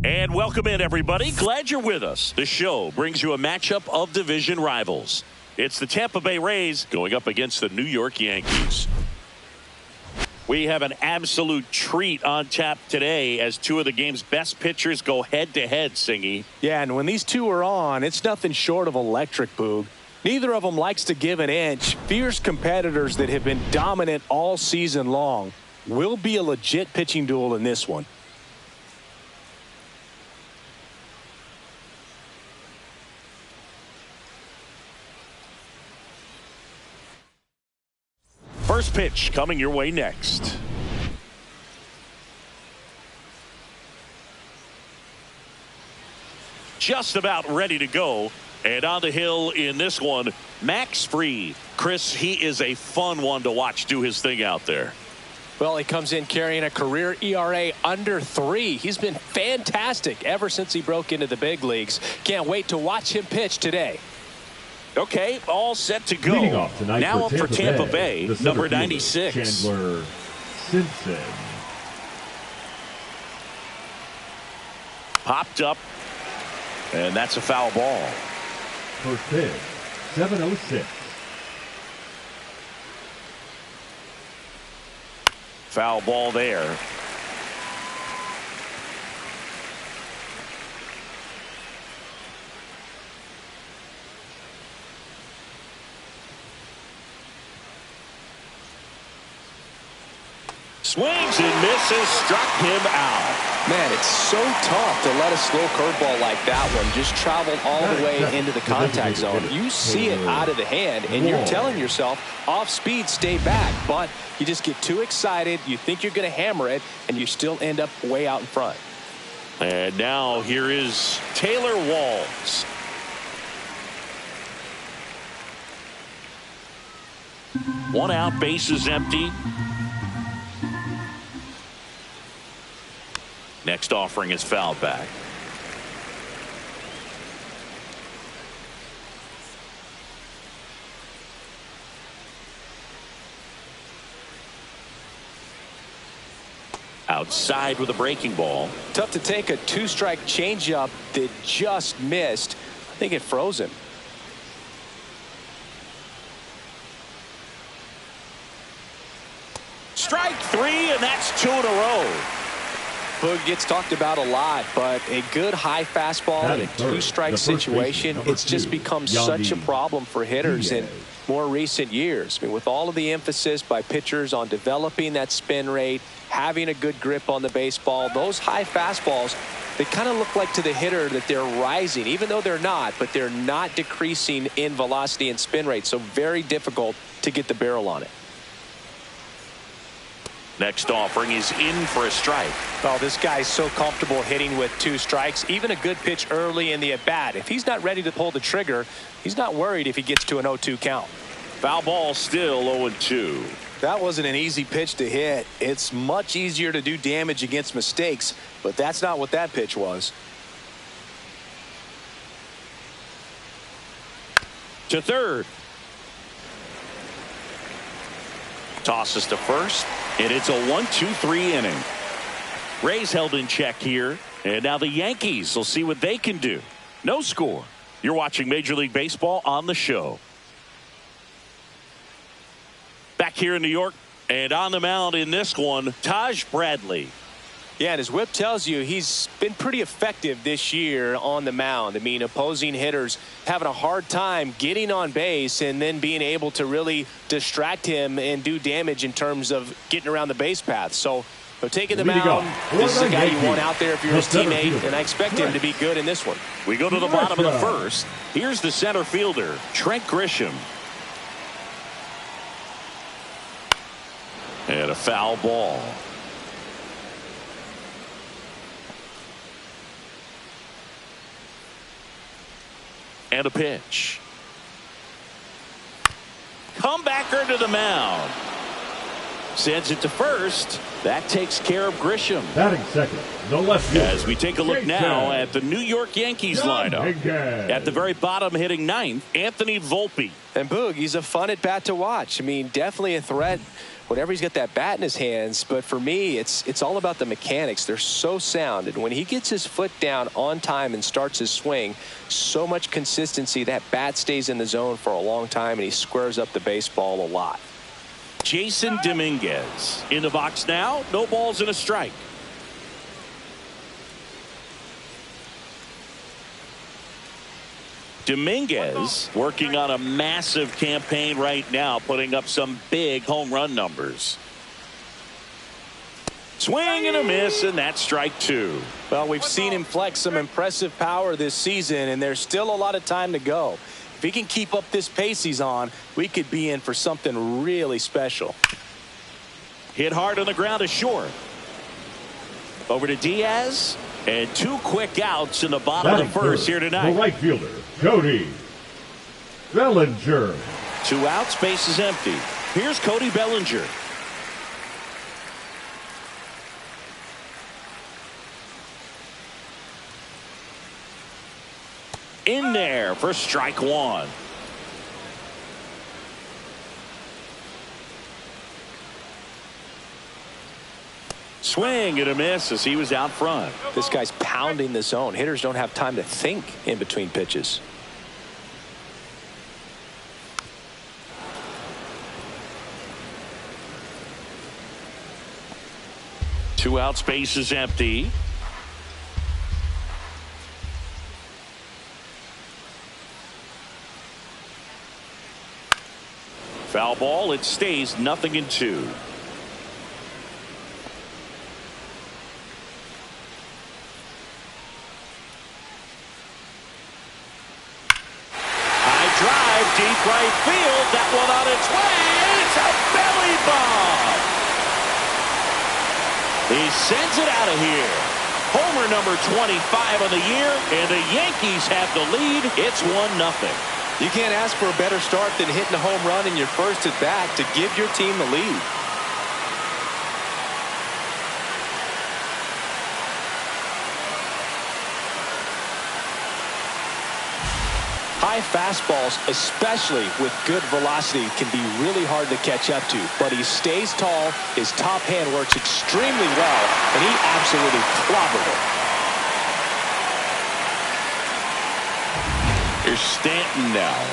And welcome in, everybody. Glad you're with us. The show brings you a matchup of division rivals. It's the Tampa Bay Rays going up against the New York Yankees. We have an absolute treat on tap today as two of the game's best pitchers go head-to-head, Singy. Yeah, and when these two are on, it's nothing short of electric, Boog. Neither of them likes to give an inch. Fierce competitors that have been dominant all season long. Will be a legit pitching duel in this one. First pitch coming your way next. Just about ready to go. And on the hill in this one, Max Fried. Chris, he is a fun one to watch do his thing out there. Well, he comes in carrying a career ERA under 3. He's been fantastic ever since he broke into the big leagues. Can't wait to watch him pitch today. Okay, all set to go. Now up for Tampa Bay, number 96. Chandler Simpson. Popped up, and that's a foul ball. First pitch, 7:06. Foul ball there. Swings and misses, struck him out. Man, it's so tough to let a slow curveball like that one just travel all the way into the contact zone. You see it out of the hand, and you're telling yourself, off speed, stay back. But you just get too excited, you think you're going to hammer it, and you still end up way out in front. And now here is Taylor Walls. One out, bases empty. Next offering is fouled back. Outside with a breaking ball. Tough to take a 2-strike changeup that just missed. I think it froze him. Strike 3, and that's 2 in a row. Boog gets talked about a lot, but a good high fastball in a 2-strike situation, it's just become such a problem for hitters in more recent years. I mean, with all of the emphasis by pitchers on developing that spin rate, having a good grip on the baseball, those high fastballs, they kind of look like to the hitter that they're rising, even though they're not, but they're not decreasing in velocity and spin rate, so very difficult to get the barrel on it. Next offering is in for a strike. Oh, this guy's so comfortable hitting with 2 strikes. Even a good pitch early in the at-bat. If he's not ready to pull the trigger, he's not worried if he gets to an 0-2 count. Foul ball still 0-2. That wasn't an easy pitch to hit. It's much easier to do damage against mistakes, but that's not what that pitch was. To third. Tosses to first. And it's a 1-2-3 inning. Rays held in check here. And now the Yankees will see what they can do. No score. You're watching Major League Baseball on the show. Back here in New York. And on the mound in this one, Taj Bradley. Yeah, and his whip tells you he's been pretty effective this year on the mound. I mean, opposing hitters having a hard time getting on base and then being able to really distract him and do damage in terms of getting around the base path. So taking the mound, this is a guy you want out there if you're his teammate, and I expect him to be good in this one. We go to the bottom of the first. Here's the center fielder, Trent Grisham. And a foul ball. And a pitch. Comebacker to the mound. Sends it to first. That takes care of Grisham. Batting second, the left fielder. As we take a look now at the New York Yankees lineup. At the very bottom, hitting ninth, Anthony Volpe. And Boog, he's a fun at bat to watch. I mean, definitely a threat whenever he's got that bat in his hands. But for me, it's all about the mechanics. They're so sound. And when he gets his foot down on time and starts his swing, so much consistency, that bat stays in the zone for a long time, and he squares up the baseball a lot. Jason Dominguez in the box now. No balls and a strike. Dominguez working on a massive campaign right now, putting up some big home run numbers. Swing and a miss, and that's strike two. Well, we've seen him flex some impressive power this season, and there's still a lot of time to go. If he can keep up this pace he's on, we could be in for something really special. Hit hard on the ground to short. Over to Diaz, and two quick outs in the bottom of the first here tonight. The right fielder, Cody Bellinger. 2 outs, base is empty. Here's Cody Bellinger. In there for strike one. Swing and a miss as he was out front. This guy's pounding the zone. Hitters don't have time to think in between pitches. Two outs, base is empty. Foul ball. It stays 0-2. Deep right field. That one on its way. It's a belly bomb. He sends it out of here. Homer number 25 of the year, and the Yankees have the lead. It's 1-0. You can't ask for a better start than hitting a home run in your first at bat to give your team the lead. High fastballs, especially with good velocity, can be really hard to catch up to. But he stays tall, his top hand works extremely well, and he absolutely clobbered it. Here's Stanton now.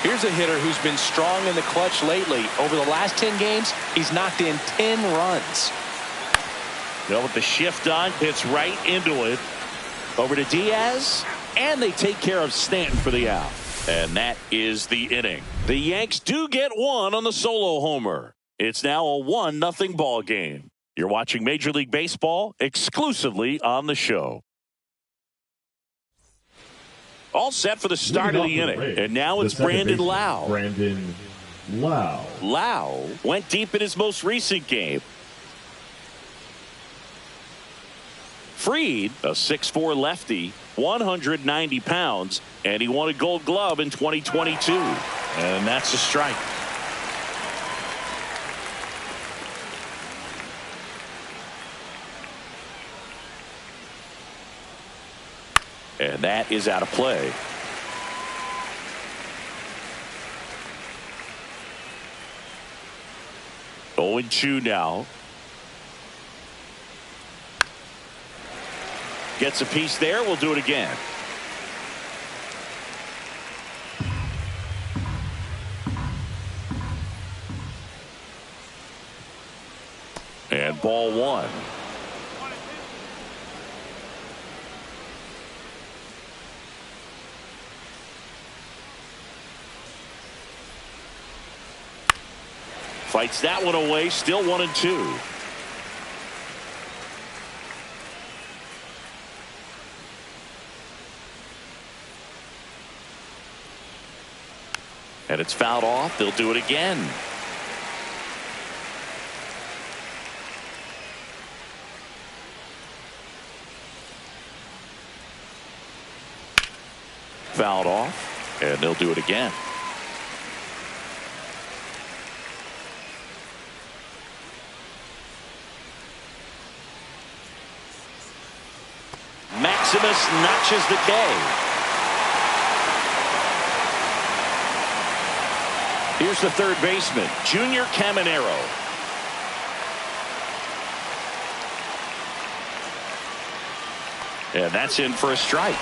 Here's a hitter who's been strong in the clutch lately. Over the last 10 games, he's knocked in 10 runs. Well, with the shift on, hits right into it. Over to Diaz. And they take care of Stanton for the out. And that is the inning. The Yanks do get one on the solo homer. It's now a 1-0 ball game. You're watching Major League Baseball exclusively on the show. All set for the start of the inning. And now it's Brandon Lowe. Brandon Lowe. Lowe went deep in his most recent game. Fried, a 6'4" lefty, 190 pounds, and he won a Gold Glove in 2022. And that's a strike. And that is out of play. Oh, 0-2 now. Gets a piece there. We'll do it again. And ball one. Fights that one away. Still 1-2. And it's fouled off. They'll do it again. Fouled off. And they'll do it again. Maximus notches the K. Here's the third baseman, Junior Caminero. And that's in for a strike.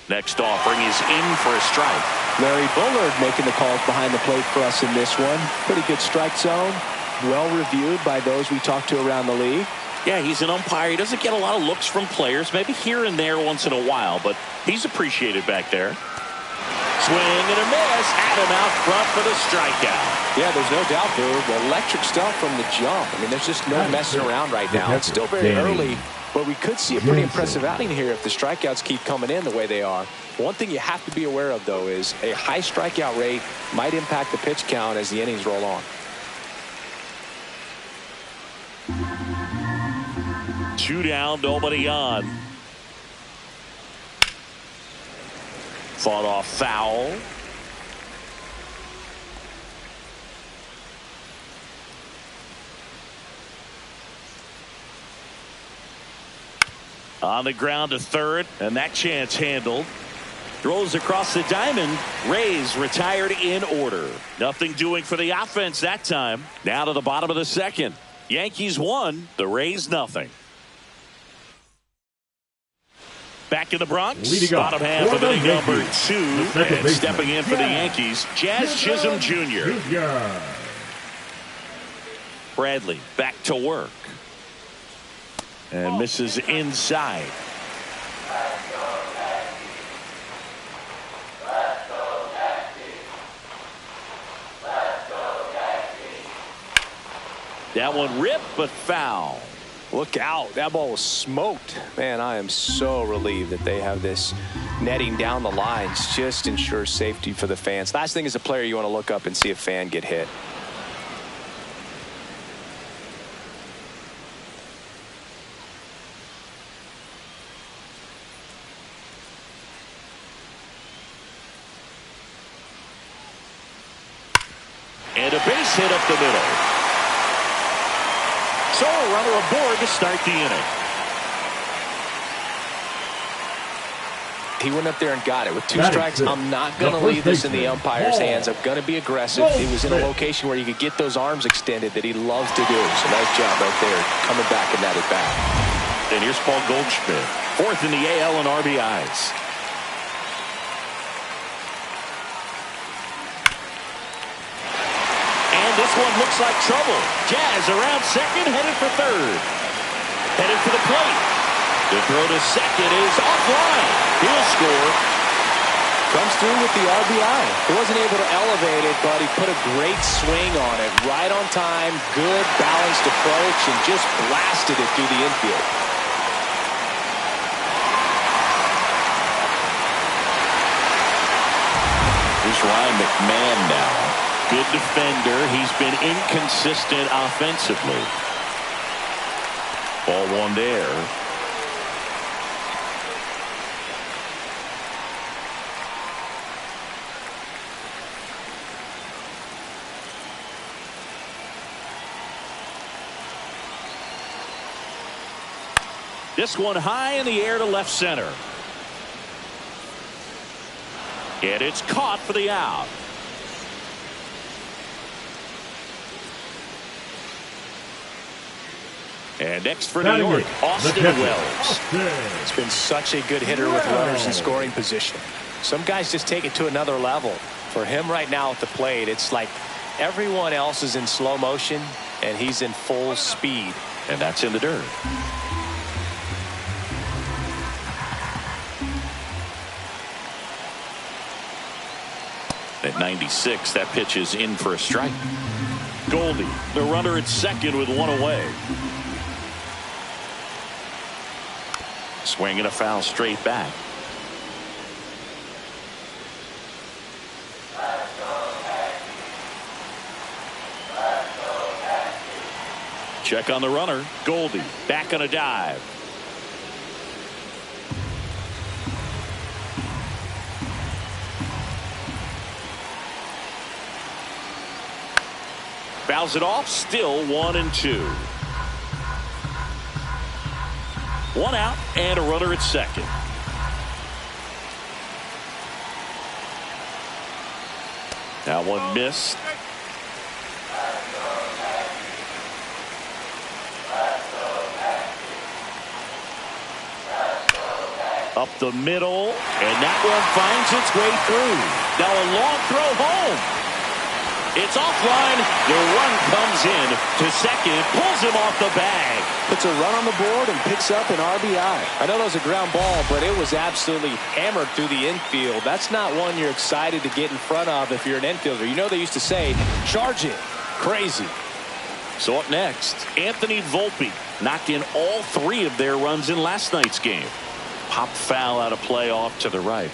Next offering is in for a strike. Larry Bullard making the calls behind the plate for us in this one. Pretty good strike zone. Well reviewed by those we talked to around the league. Yeah, he's an umpire. He doesn't get a lot of looks from players, maybe here and there once in a while, but he's appreciated back there. Swing and a miss. Had him out front for the strikeout. Yeah, there's no doubt, Boo. Electric stuff from the jump. I mean, there's just no messing around right now. It's still very early, but we could see a pretty impressive outing here if the strikeouts keep coming in the way they are. One thing you have to be aware of, though, is a high strikeout rate might impact the pitch count as the innings roll on. 2 down, nobody on. Fought off foul. On the ground to third, and that chance handled. Throws across the diamond. Rays retired in order. Nothing doing for the offense that time. Now to the bottom of the second. Yankees won, the Rays nothing. Back in the Bronx, bottom half of inning number 2, and stepping in for the Yankees, Jazz Chisholm Jr. Bradley back to work. And misses inside. That one ripped, but foul. Look out. That ball was smoked. Man, I am so relieved that they have this netting down the lines. Just ensures safety for the fans. Last thing as a player, you want to look up and see a fan get hit. And a base hit up the middle. So a runner aboard to start the inning. He went up there and got it with 2 strikes. I'm not going to leave this in the umpire's hands. I'm going to be aggressive. He was in a location where you could get those arms extended that he loves to do. So nice job right there, coming back in that at bat. And here's Paul Goldschmidt, 4th in the AL in RBIs. This one looks like trouble. Jazz around second, headed for third. Headed for the plate. The throw to second is offline. He'll score. Comes through with the RBI. He wasn't able to elevate it, but he put a great swing on it. Right on time, good balanced approach, and just blasted it through the infield. Here's Ryan McMahon now. Good defender. He's been inconsistent offensively. Ball 1 there. This one high in the air to left center. And it's caught for the out. And next for New York, Austin Wells. It's been such a good hitter with runners in scoring position. Some guys just take it to another level. For him right now at the plate, it's like everyone else is in slow motion, and he's in full speed. And that's in the dirt. At 96, that pitch is in for a strike. Goldie, the runner at second with 1 away. Swing and a foul straight back. Check on the runner. Goldie back on a dive. Fouls it off. Still 1-2. 1 out and a runner at second. That one missed. Up the middle, and that one finds its way through. Now a long throw home. It's offline. The run comes in to second, pulls him off the bag. Puts a run on the board and picks up an RBI. I know that was a ground ball, but it was absolutely hammered through the infield. That's not one you're excited to get in front of if you're an infielder. You know they used to say, charge it. Crazy. So up next, Anthony Volpe knocked in all 3 of their runs in last night's game. Pop foul out of play off to the right.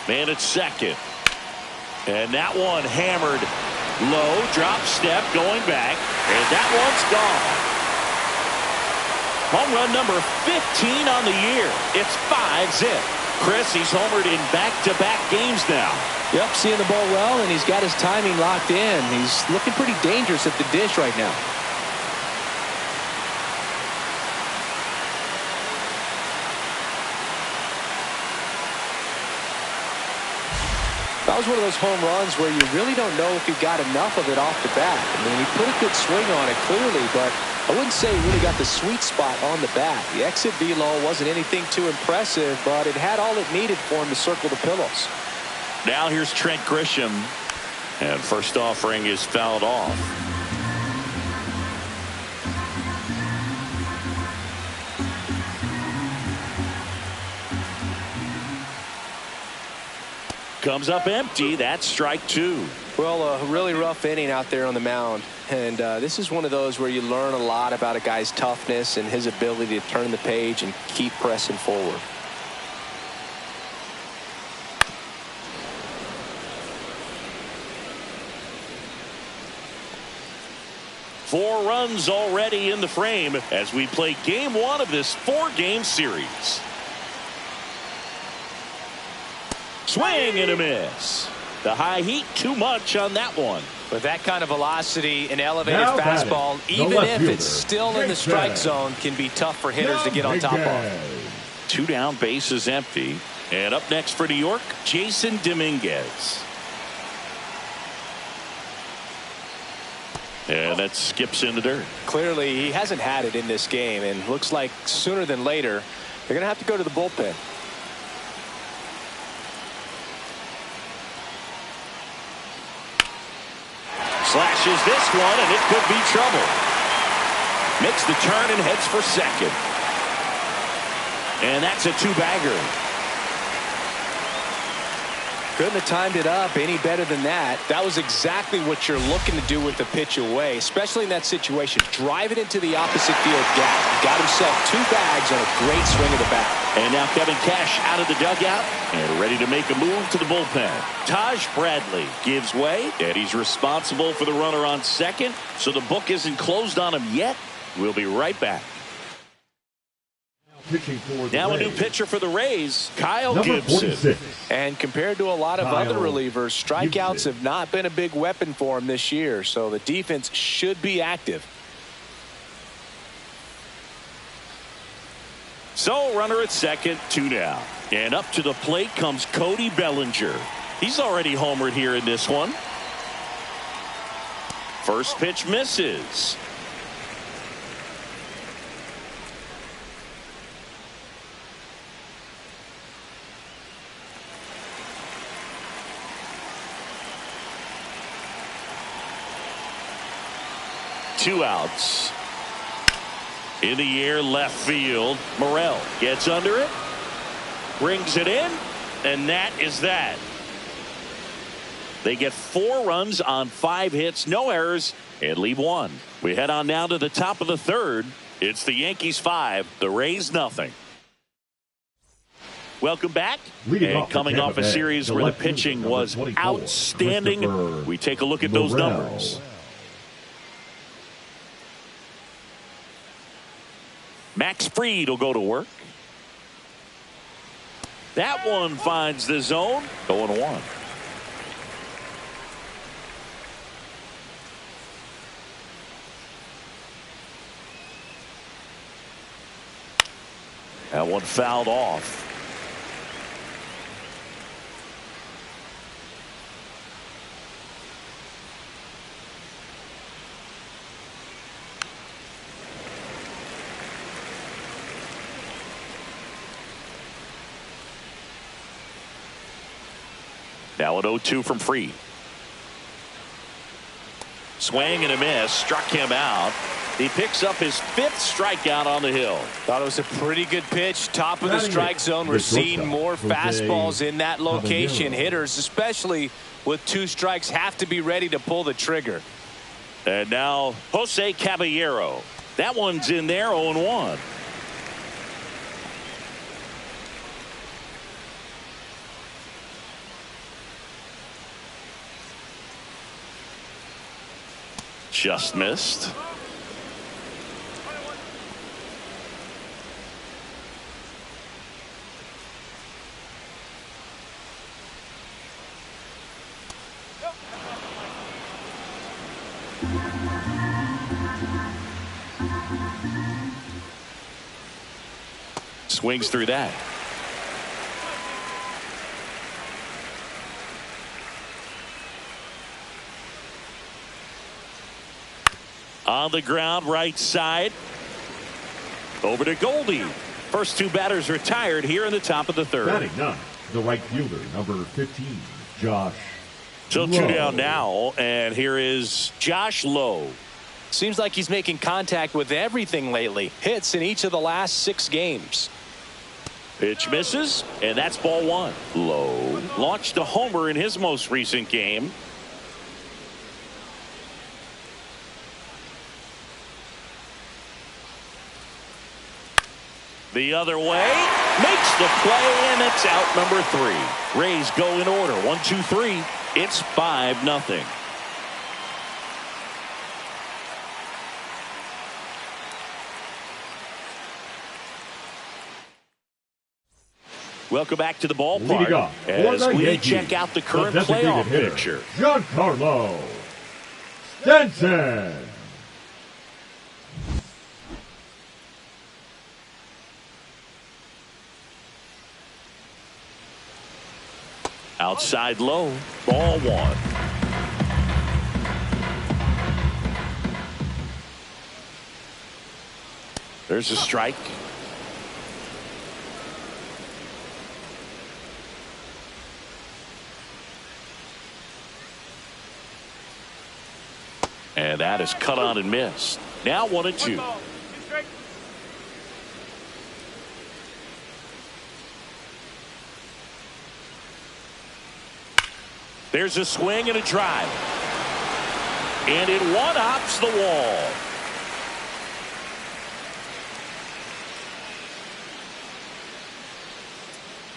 Man at second. And that one hammered low. Drop step going back. And that one's gone. Home run number 15 on the year. It's 5-zip. Chris, he's homered in back-to-back games now. Yep, seeing the ball well, and he's got his timing locked in. He's looking pretty dangerous at the dish right now. That was one of those home runs where you really don't know if he got enough of it off the bat. I mean, he put a good swing on it clearly, but I wouldn't say he really got the sweet spot on the bat. The exit velo wasn't anything too impressive, but it had all it needed for him to circle the pillows. Now here's Trent Grisham, and first offering is fouled off. Comes up empty. That's strike 2. Well, a really rough inning out there on the mound. And this is one of those where you learn a lot about a guy's toughness and his ability to turn the page and keep pressing forward. Four runs already in the frame as we play game 1 of this 4-game series. Swing and a miss. The high heat too much on that one. With that kind of velocity, an elevated fastball, even if it's still in the strike zone, can be tough for hitters to get on top of. 2 down, bases empty. And up next for New York, Jason Dominguez. And that skips in the dirt. Clearly, he hasn't had it in this game, and looks like sooner than later, they're going to have to go to the bullpen. Slashes this one, and it could be trouble. Makes the turn and heads for second. And that's a 2-bagger. Couldn't have timed it up any better than that. That was exactly what you're looking to do with the pitch away, especially in that situation. Drive it into the opposite field gap. Got himself 2 bags on a great swing of the bat. And now Kevin Cash out of the dugout and ready to make a move to the bullpen. Taj Bradley gives way, and he's responsible for the runner on second, so the book isn't closed on him yet. We'll be right back. Now a new pitcher for the Rays, Kyle Gibson. 46. And compared to a lot of other relievers, strikeouts have not been a big weapon for him this year, so the defense should be active. So runner at second, 2 down. And up to the plate comes Cody Bellinger. He's already homered here in this one. First pitch misses. Two outs. In the air, left field. Morel gets under it, brings it in, and that is that. They get 4 runs on 5 hits, no errors, and leave 1. We head on now to the top of the 3rd. It's the Yankees 5, the Rays nothing. Welcome back. And coming off a series where the pitching was outstanding, we take a look at those numbers. Max Fried will go to work. That one finds the zone. 0-1. That one fouled off. Now an 0-2 from Free. Swing and a miss. Struck him out. He picks up his 5th strikeout on the hill. Thought it was a pretty good pitch. Top of the strike zone. We're seeing more fastballs in that location. Hitters, especially with 2 strikes, have to be ready to pull the trigger. And now Jose Caballero. That one's in there, 0-1. Just missed. Swings through that. On the ground, right side. Over to Goldie. First 2 batters retired here in the top of the 3rd. Batting 9, the right fielder, number 15, Josh. So 2 down now, and here is Josh Lowe. Seems like he's making contact with everything lately. Hits in each of the last 6 games. Pitch misses, and that's ball 1. Lowe launched a homer in his most recent game. The other way, makes the play, and it's out number 3. Rays go in order, 1, 2, 3. It's 5-0. Welcome back to the ballpark as we check out the current playoff picture. Giancarlo Stanton. Outside low, ball 1. There's a strike. And that is cut on and missed. Now 1-2. There's a swing and a drive. And it one-hops the wall.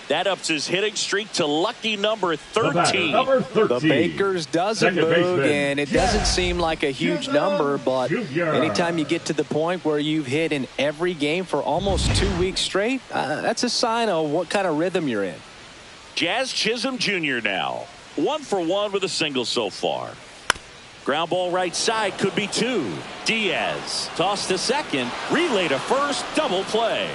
That ups his hitting streak to lucky number 13. The Bakers doesn't move, and it doesn't seem like a huge number, but anytime you get to the point where you've hit in every game for almost 2 weeks straight, that's a sign of what kind of rhythm you're in. Jazz Chisholm Jr. now. 1 for 1 with a single so far. Ground ball right side, could be 2. Diaz tossed to second, relay to first, double play.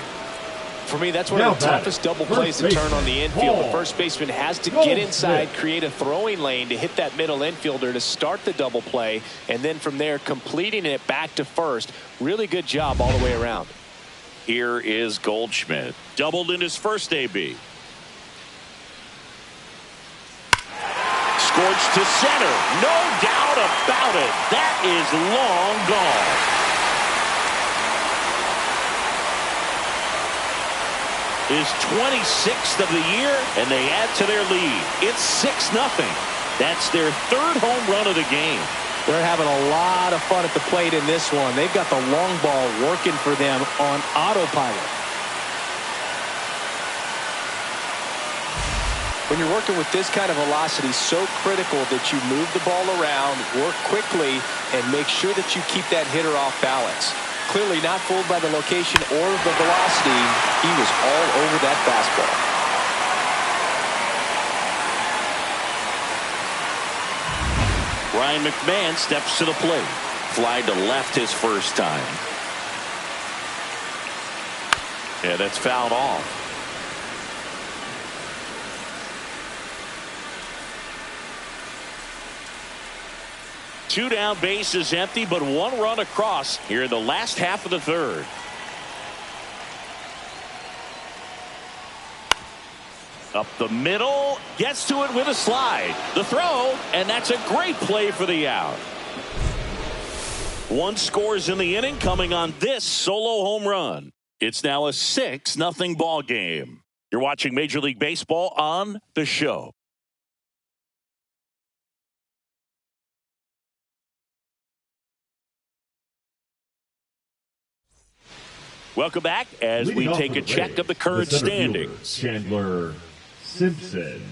For me, that's one of the toughest double plays to turn on the infield. The first baseman has to get inside, create a throwing lane to hit that middle infielder to start the double play, and then from there completing it back to first. Really good job all the way around. Here is Goldschmidt. Doubled in his first AB. Scorched to center. No doubt about it. That is long gone. His 26th of the year, and they add to their lead. It's 6-0. That's their 3rd home run of the game. They're having a lot of fun at the plate in this one. They've got the long ball working for them on autopilot. When you're working with this kind of velocity, so critical that you move the ball around, work quickly, and make sure that you keep that hitter off balance. Clearly not fooled by the location or the velocity. He was all over that fastball. Ryan McMahon steps to the plate. Fly to left his first time. And it's fouled off. Two down, bases empty, but one run across here in the last half of the third. Up the middle, gets to it with a slide. The throw, and that's a great play for the out. One scores in the inning coming on this solo home run. It's now a 6-0 ball game. You're watching Major League Baseball on The Show. Welcome back as we take a check of the current standings. Chandler Simpson.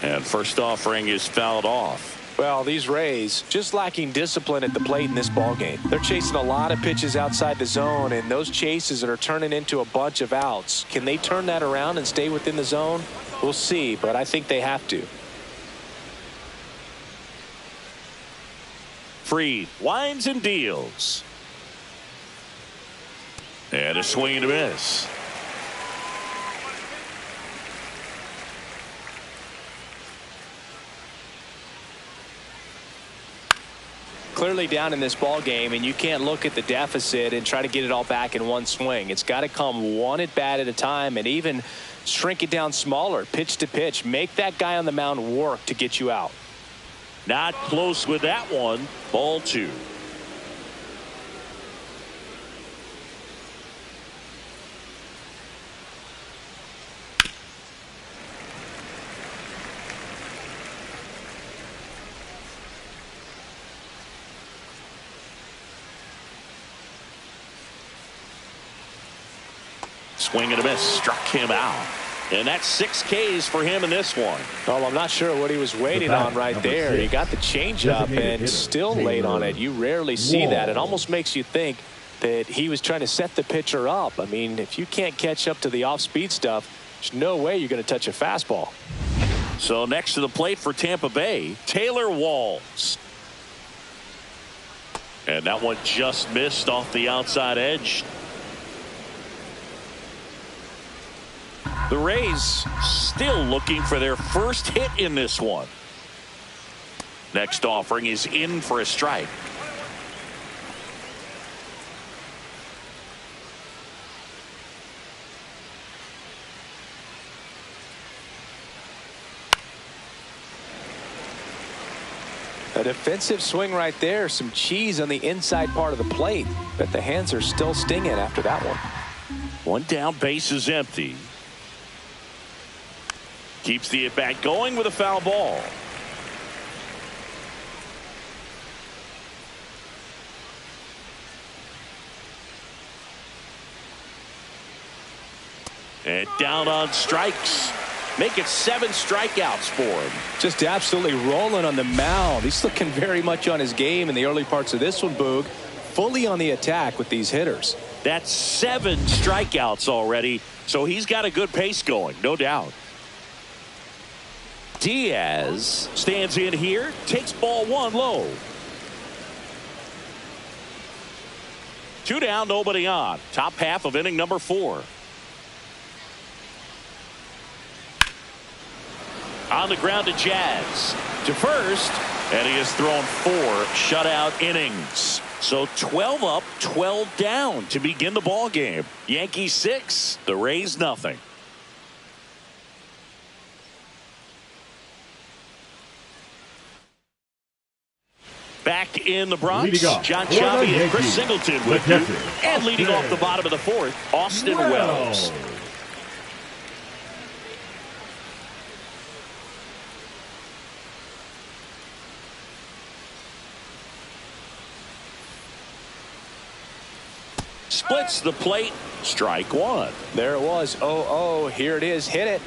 And first offering is fouled off. Well, these Rays just lacking discipline at the plate in this ballgame. They're chasing a lot of pitches outside the zone, and those chases that are turning into a bunch of outs. Can they turn that around and stay within the zone? We'll see, but I think they have to. Freed winds and deals. And a swing and a miss. Clearly down in this ball game, and you can't look at the deficit and try to get it all back in one swing. It's got to come one at bat at a time, and even shrink it down smaller, pitch to pitch. Make that guy on the mound work to get you out. Not close with that one. Ball two. Swing and a miss, struck him out. And that's 6 Ks for him in this one. Well, I'm not sure what he was waiting on right there. He got the changeup and still late on it. You rarely see that. It almost makes you think that he was trying to set the pitcher up. I mean, if you can't catch up to the off-speed stuff, there's no way you're going to touch a fastball. So next to the plate for Tampa Bay, Taylor Walls. And that one just missed off the outside edge. The Rays still looking for their first hit in this one. Next offering is in for a strike. A defensive swing right there. Some cheese on the inside part of the plate. But the hands are still stinging after that one. One down, base is empty. Keeps the at-bat going with a foul ball. And down on strikes. Make it 7 strikeouts for him. Just absolutely rolling on the mound. He's looking very much on his game in the early parts of this one, Boog. Fully on the attack with these hitters. That's 7 strikeouts already, so he's got a good pace going, no doubt. Diaz stands in here, takes ball 1 low. 2 down, nobody on. Top half of inning number 4. On the ground to Jazz. To first, and he has thrown 4 shutout innings. So 12 up, 12 down to begin the ball game. Yankees 6, the Rays nothing. Back in the Bronx, John Chaffee and Chris Singleton with you. And leading off the bottom of the 4th, Austin Wells. Splits the plate, strike 1. There it was, 0-0. Here it is, hit it.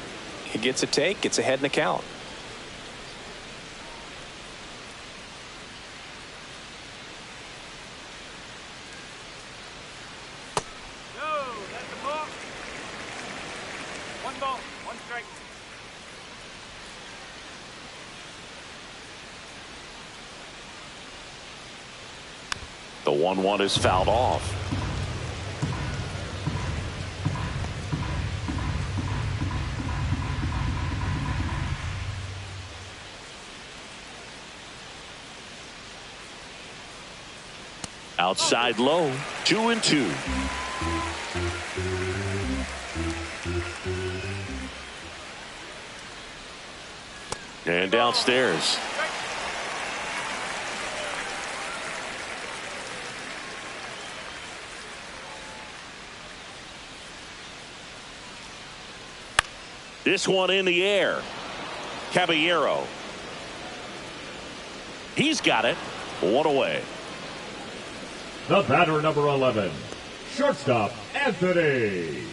He gets a take, gets ahead in the count. The 1-1 is fouled off. Outside low, 2-2. And downstairs. This one in the air. Caballero. He's got it. One away. The batter, number 11, shortstop, Anthony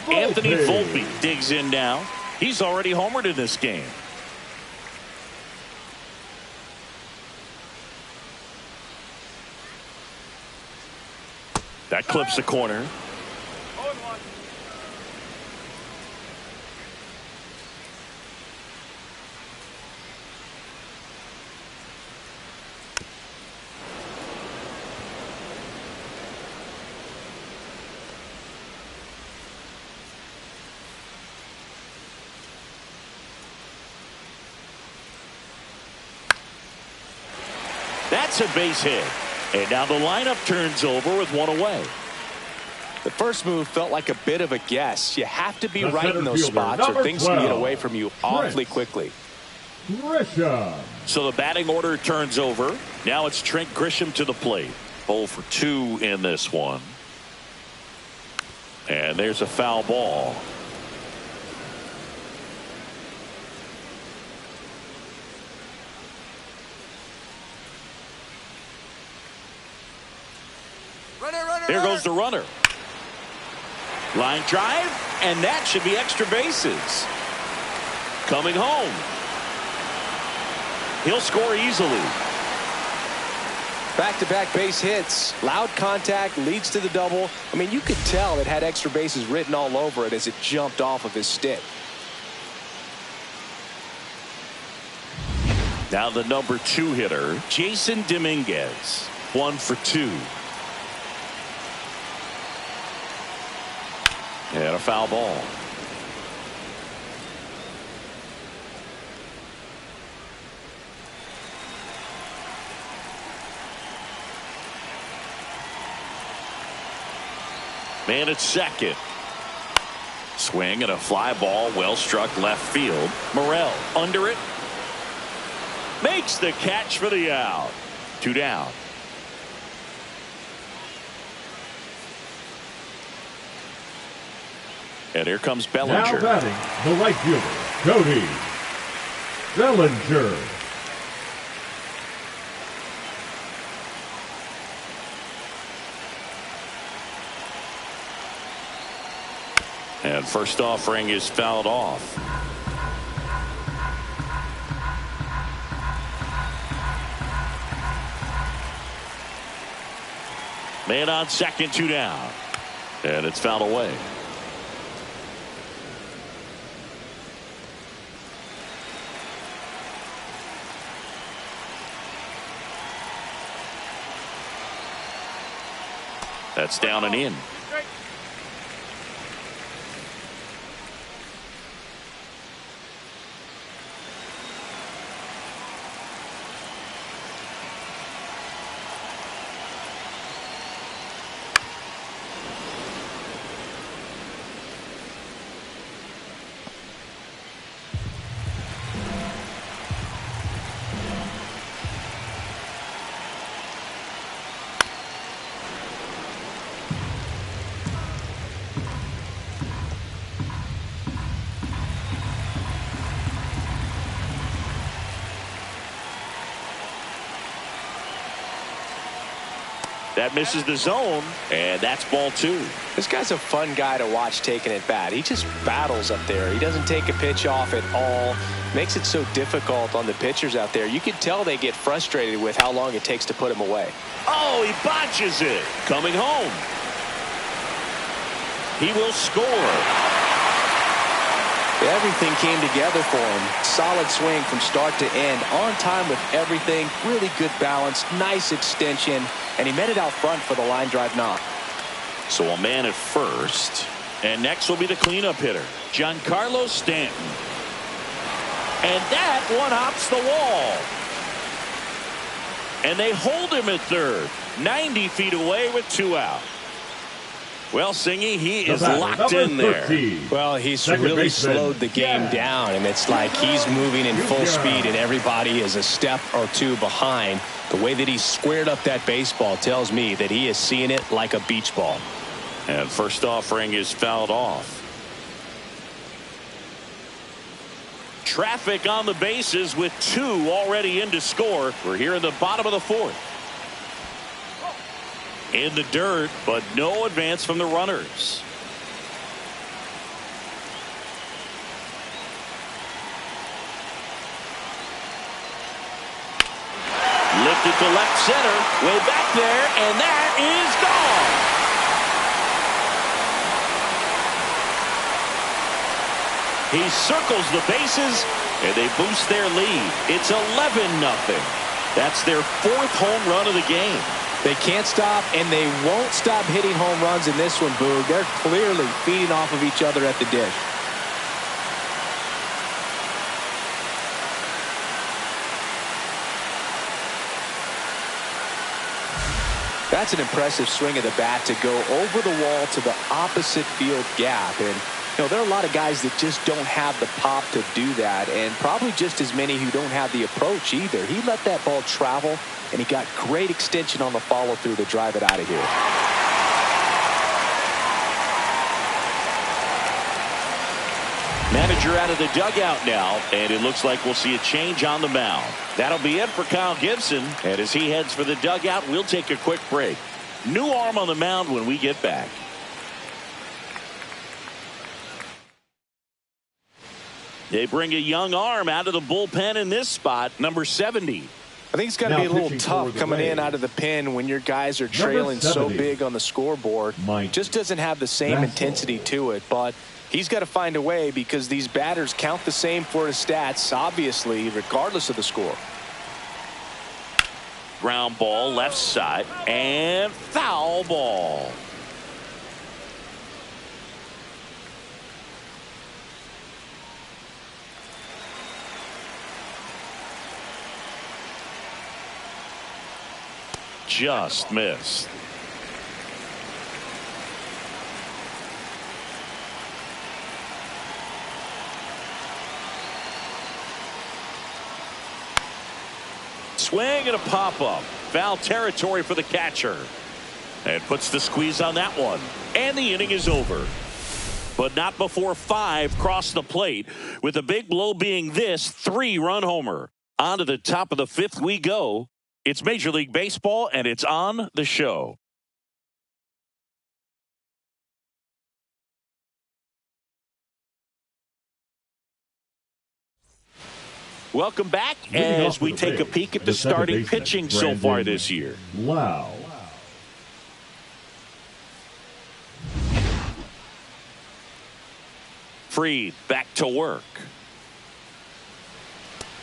Volpe digs in now. He's already homered in this game. That clips the corner. That's a base hit. And now the lineup turns over with one away. The first move felt like a bit of a guess. You have to be right in those spots or things can get away from you awfully quickly. So the batting order turns over. Now it's Trent Grisham to the plate. 0 for 2 in this one. And there's a foul ball. Here goes the runner. Line drive, and that should be extra bases. Coming home. He'll score easily. Back-to-back base hits. Loud contact leads to the double. I mean, you could tell it had extra bases written all over it as it jumped off of his stick. Now the number 2 hitter, Jason Dominguez. 1 for 2. And a foul ball. Man at second. Swing and a fly ball, well struck left field. Morel under it. Makes the catch for the out. 2 down. And here comes Bellinger. Now batting, the right fielder, Cody Bellinger. And first offering is fouled off. Man on second, 2 down. And it's fouled away. That's down and in. That misses the zone, and that's ball 2. This guy's a fun guy to watch taking it bat. He just battles up there. He doesn't take a pitch off at all. Makes it so difficult on the pitchers out there. You can tell they get frustrated with how long it takes to put him away. Oh, he botches it. Coming home. He will score. Everything came together for him. Solid swing from start to end. On time with everything. Really good balance. Nice extension. And he met it out front for the line drive knock. So a man at first. And next will be the cleanup hitter, Giancarlo Stanton. And that one hops the wall. And they hold him at third. 90 feet away with 2 out. Well, Singy, he is locked in there. Well, he's really slowed the game down, and it's like he's moving in full speed, and everybody is a step or two behind. The way that he squared up that baseball tells me that he is seeing it like a beach ball. And first offering is fouled off. Traffic on the bases with 2 already in to score. We're here in the bottom of the 4th. In the dirt, but no advance from the runners. Lifted to left center, way back there, and that is gone. He circles the bases, and they boost their lead. It's 11-0. That's their 4th home run of the game. They can't stop, and they won't stop hitting home runs in this one, Boog. They're clearly feeding off of each other at the dish. That's an impressive swing of the bat to go over the wall to the opposite field gap. And, you know, there are a lot of guys that just don't have the pop to do that, and probably just as many who don't have the approach either. He let that ball travel, and he got great extension on the follow-through to drive it out of here. Manager out of the dugout now, and it looks like we'll see a change on the mound. That'll be it for Kyle Gibson, and as he heads for the dugout, we'll take a quick break. New arm on the mound when we get back. They bring a young arm out of the bullpen in this spot, number 70. I think it's got to be a little tough coming in out of the pen when your guys are trailing so big on the scoreboard. Just doesn't have the same intensity to it, but he's got to find a way because these batters count the same for his stats, obviously, regardless of the score. Ground ball left side and foul ball. Just missed. Swing and a pop-up. Foul territory for the catcher. And puts the squeeze on that one. And the inning is over. But not before 5 cross the plate, with the big blow being this 3-run homer. On to the top of the 5th we go. It's Major League Baseball, and it's on the show. Welcome back as we take a peek at the starting pitching so far this year. Wow. Fried back to work.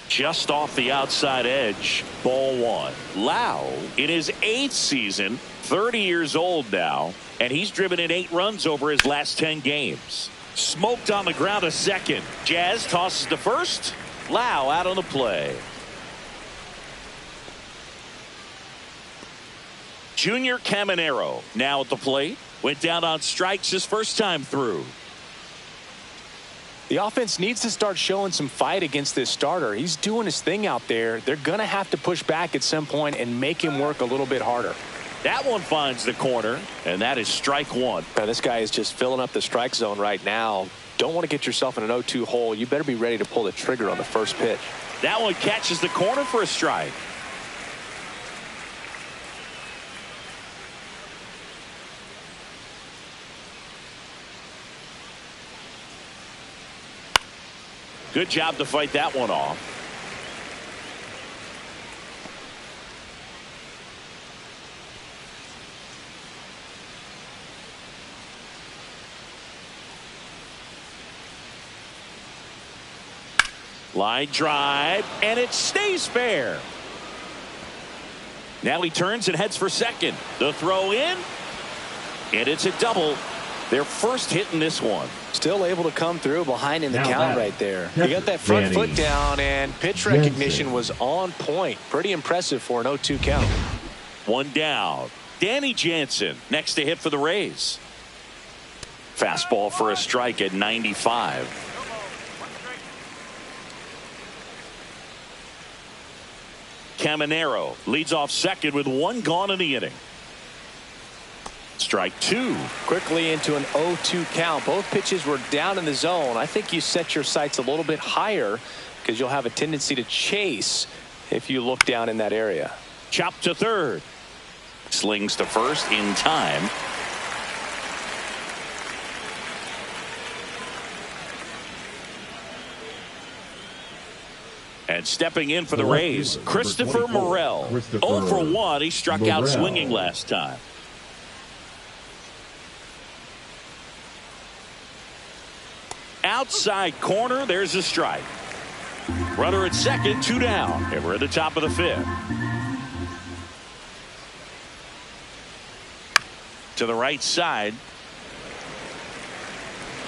Just off the outside edge, ball 1. Lau in his 8th season, 30 years old now, and he's driven in 8 runs over his last 10 games. Smoked on the ground a second. Jazz tosses to first. Lau out on the play. Junior Caminero now at the plate. Went down on strikes his first time through. The offense needs to start showing some fight against this starter. He's doing his thing out there. They're going to have to push back at some point and make him work a little bit harder. That one finds the corner, and that is strike 1. Now, this guy is just filling up the strike zone right now. Don't want to get yourself in an 0-2 hole. You better be ready to pull the trigger on the first pitch. That one catches the corner for a strike. Good job to fight that one off. Line drive, and it stays fair. Now he turns and heads for second. The throw in, and it's a double. Their first hit in this one. Still able to come through behind in the count right there. He got that front foot down, and pitch recognition was on point. Pretty impressive for an 0-2 count. One down. Danny Jansen next to hit for the Rays. Fastball for a strike at 95. Caminero leads off second with one gone in the inning. Strike two. Quickly into an 0-2 count. Both pitches were down in the zone. I think you set your sights a little bit higher because you'll have a tendency to chase if you look down in that area. Chop to third. Slings to first in time. And stepping in for the Rays, Christopher Morel. 0 for 1. He struck out swinging last time. Outside corner, there's a strike. Runner at second, 2 down. And we're at the top of the 5th. To the right side.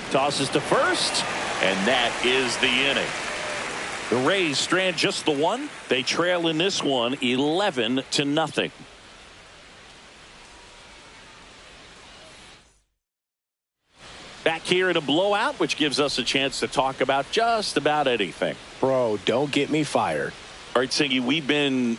Tosses to first, and that is the inning. The Rays strand just the one. They trail in this one 11-0. Back here in a blowout, which gives us a chance to talk about just about anything. Bro, don't get me fired. All right, Siggy, we've been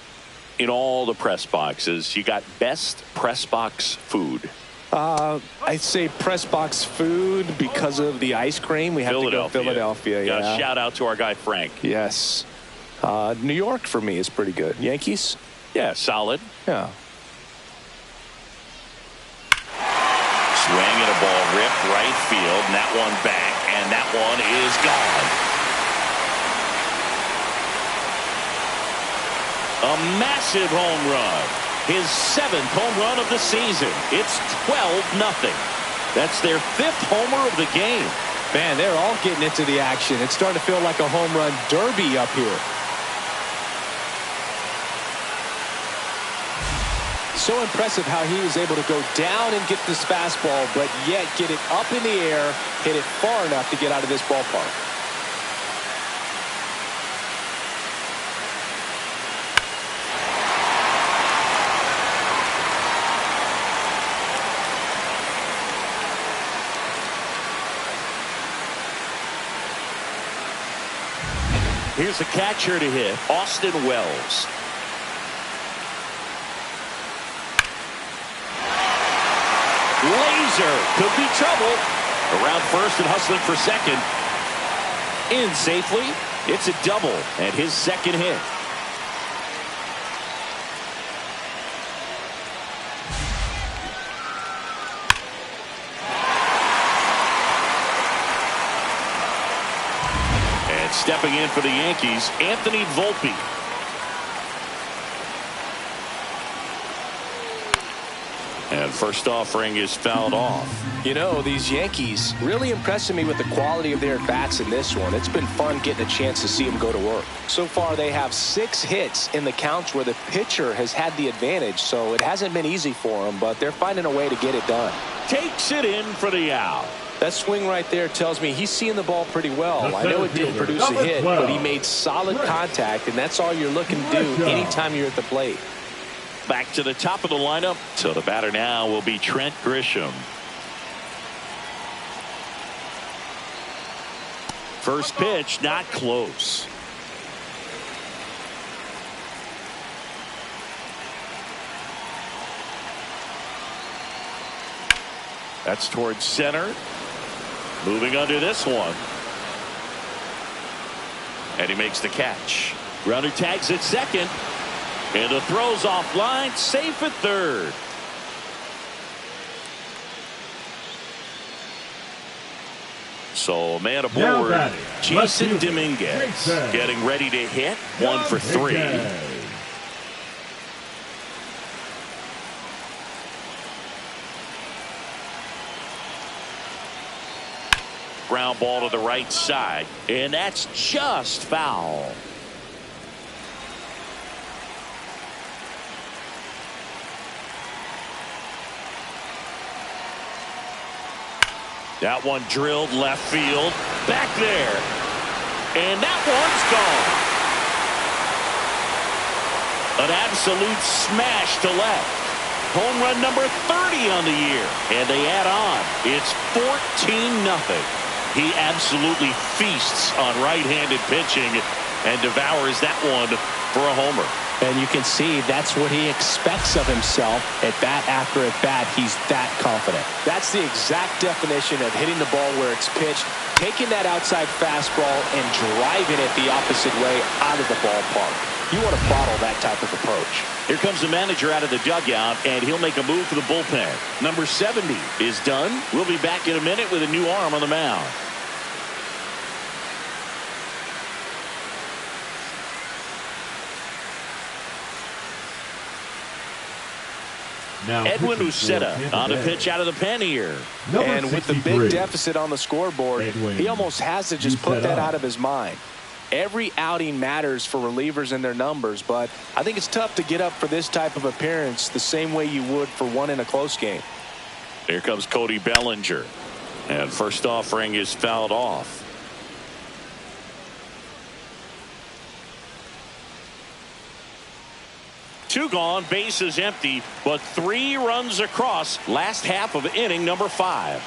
in all the press boxes. You got best press box food. I'd say press box food because of the ice cream. We have to go Philadelphia. Yeah. Shout out to our guy Frank. Yes. New York for me is pretty good. Yankees? Yeah, solid. Yeah. Swing and a ball ripped right field, and that one back, and that one is gone. A massive home run. His 7th home run of the season. It's 12-0. That's their 5th homer of the game. Man, they're all getting into the action. It's starting to feel like a home run derby up here. So impressive how he was able to go down and get this fastball, but yet get it up in the air, hit it far enough to get out of this ballpark. Here's a catcher to hit, Austin Wells. Laser could be trouble. Around first and hustling for second. In safely. It's a double and his 2nd hit. And stepping in for the Yankees, Anthony Volpe. And first offering is fouled off. You know, these Yankees really impressing me with the quality of their bats in this one. It's been fun getting a chance to see them go to work. So far, they have 6 hits in the counts where the pitcher has had the advantage, so it hasn't been easy for them, but they're finding a way to get it done. Takes it in for the out. That swing right there tells me he's seeing the ball pretty well. I know it didn't produce a hit, but he made solid contact, and that's all you're looking to do anytime you're at the plate. Back to the top of the lineup. So the batter now will be Trent Grisham. First pitch, not close. That's towards center. Moving under this one. And he makes the catch. Runner tags at second. And the throw's offline, safe at third. So a man aboard, Jason Dominguez, getting ready to hit. 1 for 3. ground ball to the right side, and that's just foul. That one drilled left field. Back there. And that one's gone. An absolute smash to left. Home run number 30 on the year. And they add on. It's 14-0. He absolutely feasts on right-handed pitching and devours that one for a homer. And you can see that's what he expects of himself at bat after at bat. He's that confident. That's the exact definition of hitting the ball where it's pitched, taking that outside fastball and driving it the opposite way out of the ballpark. You want to bottle that type of approach. Here comes the manager out of the dugout, and he'll make a move for the bullpen. Number 70 is done. We'll be back in a minute with a new arm on the mound. Now Edwin Uceta on a pitch out of the pen here. And with the big deficit on the scoreboard, he almost has to just put that out of his mind. Every outing matters for relievers and their numbers, but I think it's tough to get up for this type of appearance the same way you would for one in a close game. Here comes Cody Bellinger. And first offering is fouled off. Two gone, bases empty, but 3 runs across last half of inning number 5.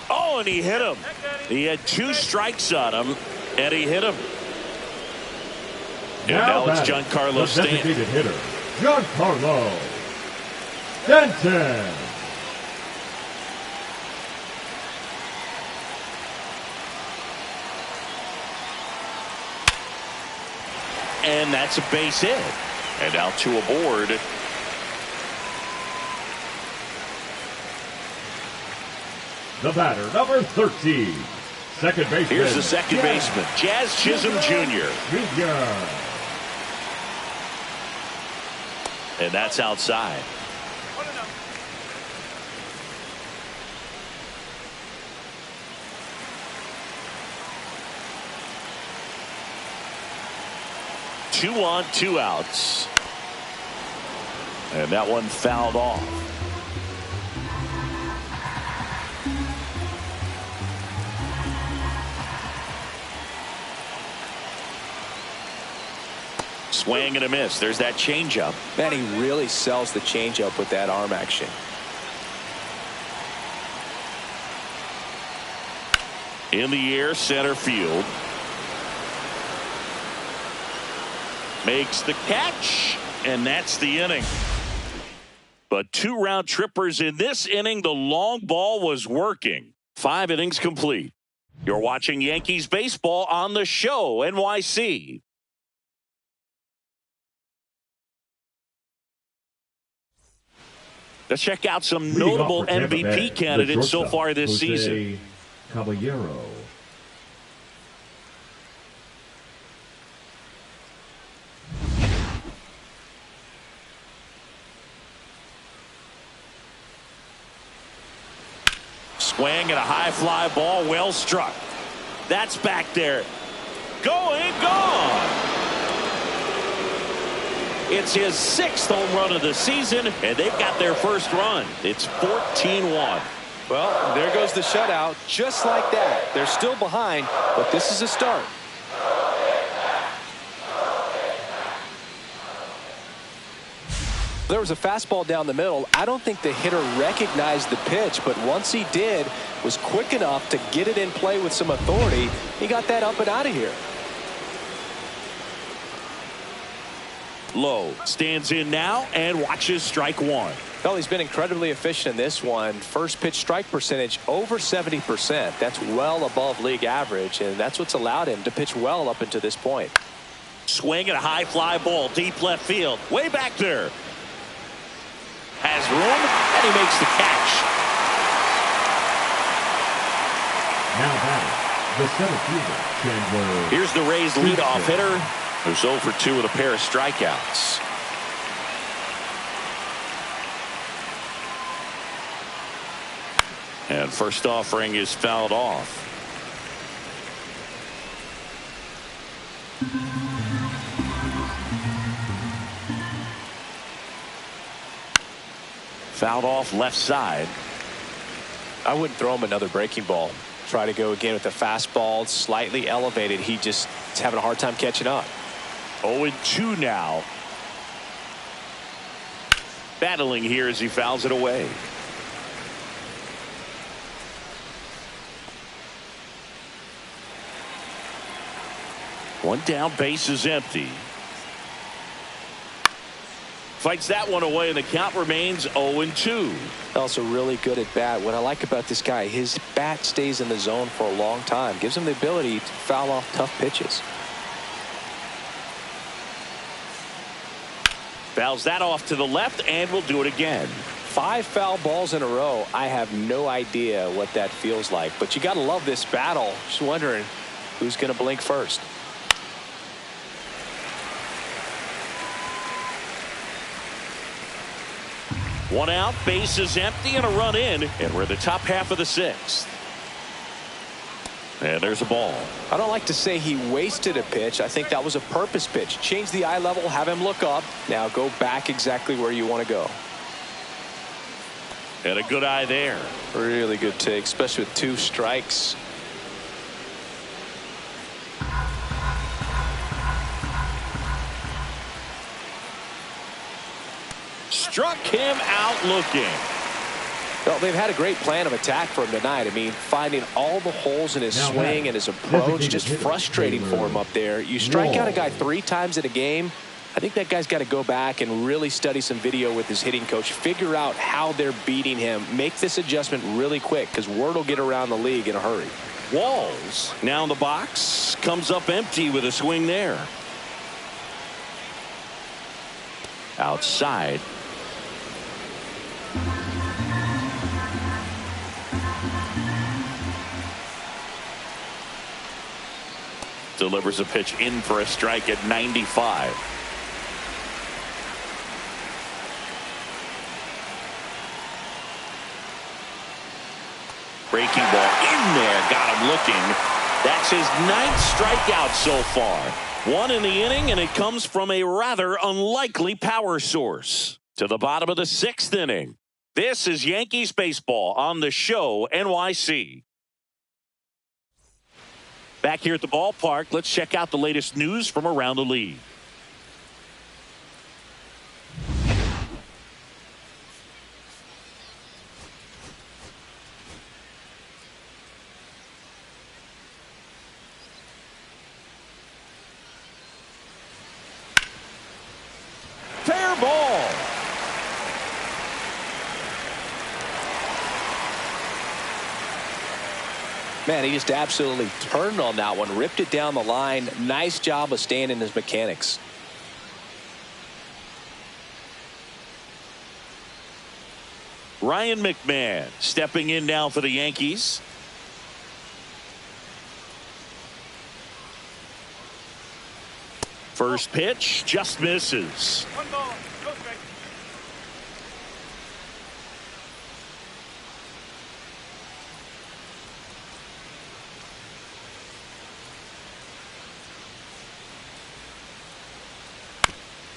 Oh, and he hit him. He had 2 strikes on him, and he hit him. And now it's Giancarlo Stanton. Designated hitter, Giancarlo Stanton. And that's a base hit. And now 2 aboard. The batter, number 13, second baseman. Here's the second baseman, Jazz Chisholm Jr. And that's outside. Two on, 2 outs. And that one fouled off. Swing and a miss. There's that changeup. Man, he really sells the changeup with that arm action. In the air, center field. Makes the catch, and that's the inning. But 2 round trippers in this inning. The long ball was working. 5 innings complete. You're watching Yankees baseball on the show, NYC. Let's check out some notable MVP candidates so far this season. Caballero. Swing and a high fly ball, well struck. That's back there. Going, gone. It's his 6th home run of the season, and they've got their first run. It's 14-1. Well, there goes the shutout, just like that. They're still behind, but this is a start. There was a fastball down the middle. I don't think the hitter recognized the pitch, but once he did, was quick enough to get it in play with some authority. He got that up and out of here. Lowe stands in now and watches strike 1. Well, he's been incredibly efficient in this one. First pitch strike percentage over 70%. That's well above league average, and that's what's allowed him to pitch well up until this point. Swing and a high fly ball deep left field. Way back there. Has room, and he makes the catch. Now batting, The center fielder, Chandler. Here's the Rays' leadoff hitter, who's 0 for 2 with a pair of strikeouts. And first offering is fouled off. Fouled off left side. I wouldn't throw him another breaking ball. Try to go again with the fastball, slightly elevated. He just is having a hard time catching up. 0-2 now. Battling here as he fouls it away. One down, base is empty. Fights that one away, and the count remains 0-2. Also really good at bat. What I like about this guy, his bat stays in the zone for a long time. Gives him the ability to foul off tough pitches. Fouls that off to the left, and will do it again. 5 foul balls in a row. I have no idea what that feels like, but you got to love this battle. Just wondering who's going to blink first. One out, base is empty, and a run in, and we're in the top half of the 6th. And there's a ball. I don't like to say he wasted a pitch. I think that was a purpose pitch. Change the eye level, have him look up. Now go back exactly where you want to go. And a good eye there. Really good take, especially with 2 strikes. Struck him out looking. Well, they've had a great plan of attack for him tonight. I mean, finding all the holes in his swing and his approach, just frustrating for him up there. You strike out a guy 3 times in a game. I think that guy's got to go back and really study some video with his hitting coach, figure out how they're beating him, make this adjustment really quick, because word will get around the league in a hurry. Walls now in the box, comes up empty with a swing there. Outside. Delivers a pitch in for a strike at 95. Breaking ball in there, got him looking. That's his 9th strikeout so far. 1 in the inning, and it comes from a rather unlikely power source. To the bottom of the 6th inning. This is Yankees baseball on the show NYC. Back here at the ballpark, let's check out the latest news from around the league. Fair ball. Man, he just absolutely turned on that one, ripped it down the line. Nice job of staying in his mechanics. Ryan McMahon stepping in now for the Yankees. First pitch just misses.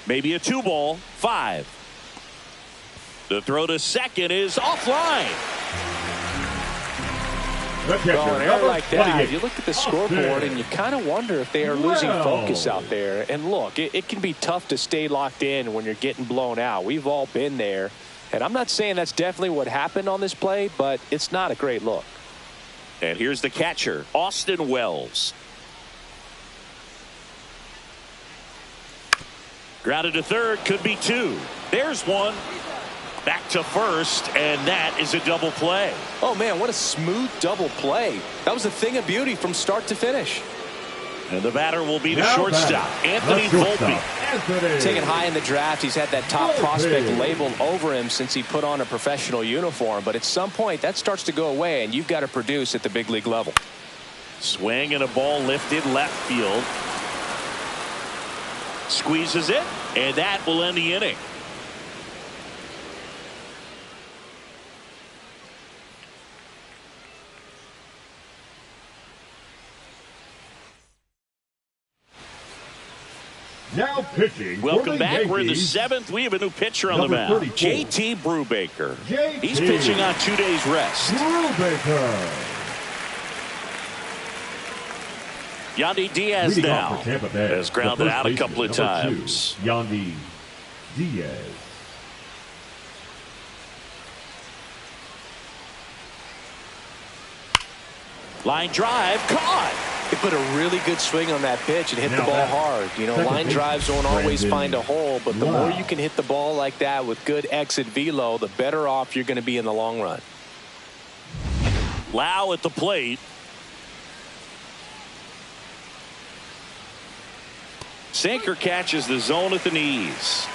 Maybe a 2-ball, 5. The throw to second is offline. Well, an error like that, you look at the scoreboard and you kind of wonder if they are losing focus out there. And look, it can be tough to stay locked in when you're getting blown out. We've all been there. And I'm not saying that's definitely what happened on this play, but it's not a great look. And here's the catcher, Austin Wells. Grounded to third, could be 2. There's 1. Back to first, and that is a double play. Oh, man, what a smooth double play. That was a thing of beauty from start to finish. And the batter will be the shortstop, Anthony Volpe. Taken high in the draft, he's had that top prospect labeled over him since he put on a professional uniform. But at some point, that starts to go away, and you've got to produce at the big league level. Swing and a ball lifted left field. Squeezes it, and that will end the inning. Now pitching. Welcome back. Yankees. We're in the 7th. We have a new pitcher on the mound. 34. JT Brubaker. JT. He's pitching on 2 days rest. Brubaker. Yandy Diaz Leading now off for Tampa Bay, has grounded out a couple of number times. 2, Yandy Diaz. Line drive, caught. They put a really good swing on that pitch and hit the ball hard. You know, line drives don't always find a hole, but the more you can hit the ball like that with good exit velo, the better off you're going to be in the long run. Lau at the plate. Sinker catches the zone at the knees.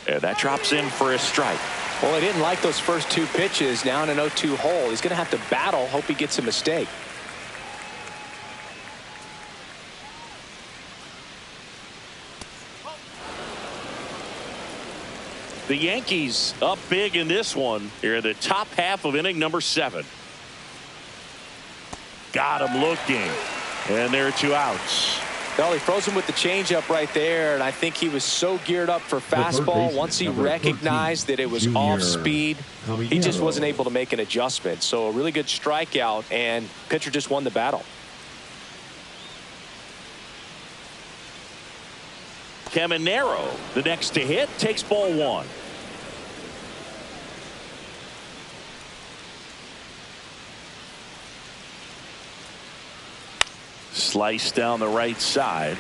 And that drops in for a strike. Well, he didn't like those first 2 pitches. Now in an 0-2 hole, he's going to have to battle. Hope he gets a mistake. The Yankees up big in this one. Here in the top half of inning number 7. Got him looking. And there are 2 outs. Well, he froze him with the changeup right there, and I think he was so geared up for fastball. Once he recognized that it was off speed, he just wasn't able to make an adjustment. So a really good strikeout, and pitcher just won the battle. Caminero, the next to hit, takes ball 1. Slice down the right side.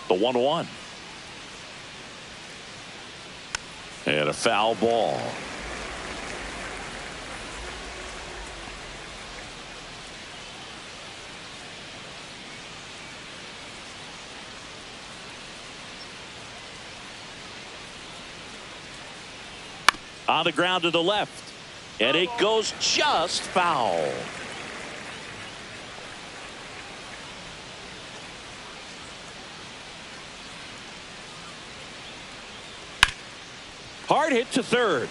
The 1-1. And a foul ball. On the ground to the left. And it goes just foul. Hard hit to third.